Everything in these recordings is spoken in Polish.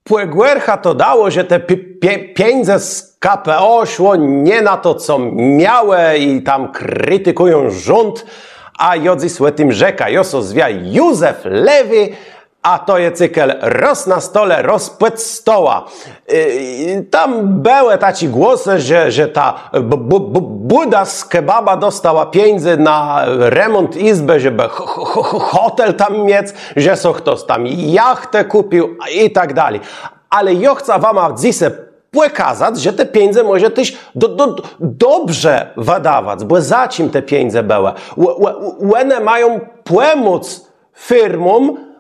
Płegwercha to dało, że te pieniądze z KPO szło nie na to, co miały i tam krytykują rząd, a jodzi tym rzeka, joso zwia Józef Lewy, a to je cykel roz na stole, rozpłyt stoła. Tam były taci głosy, że ta Buda z kebaba dostała pieniądze na remont izby, żeby hotel tam mieć, że so ktoś tam jachtę kupił i tak dalej. Ale ja chcę wam dzisiaj pokazać, że te pieniądze może też dobrze wydawać, bo za czym te pieniądze były? One mają pomóc firmom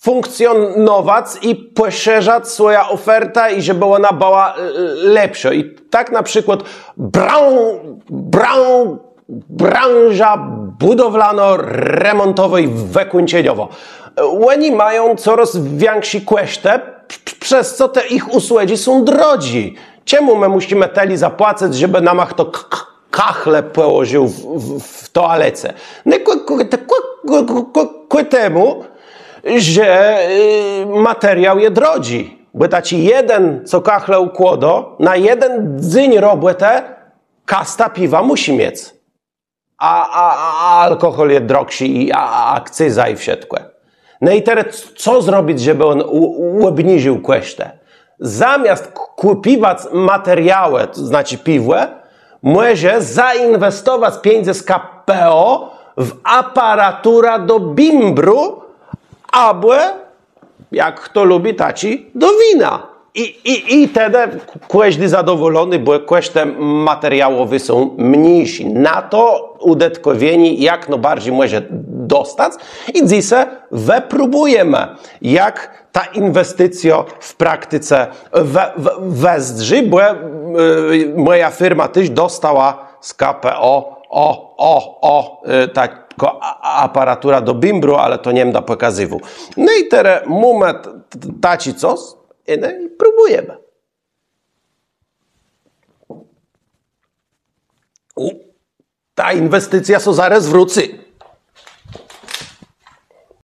funkcjonować i poszerzać swoją ofertę i żeby ona była lepsza. I tak na przykład branża budowlano-remontowa i wykończeniowa. Oni mają coraz większy koszty, przez co te ich usługi są drogi. Czemu my musimy teli zapłacać, żeby nam to kachle położył w toalece? No ku temu, że materiał je drogi. Bo taci jeden, co kachle układa, na jeden dzień robotę kasta piwa musi mieć. A alkohol jest droższy i akcyza i wszystko. No i teraz co zrobić, żeby on obniżył koszty? Zamiast kupować materiały, to znaczy piwo, może zainwestować pieniądze z KPO w aparaturę do bimbru, albo, jak kto lubi, taci, do wina. I wtedy każdy zadowolony, bo koszty materiałowe są mniejsze. Na to udatkowieni jak najbardziej może dostać. I dzisiaj wypróbujemy, jak ta inwestycja w praktyce wzdrzy, bo moja firma też dostała z KPO taką aparaturę do bimbru, ale to nie będę pokazywał. No i teraz mamy taci coś i próbujemy. Ta inwestycja so zaraz wróci.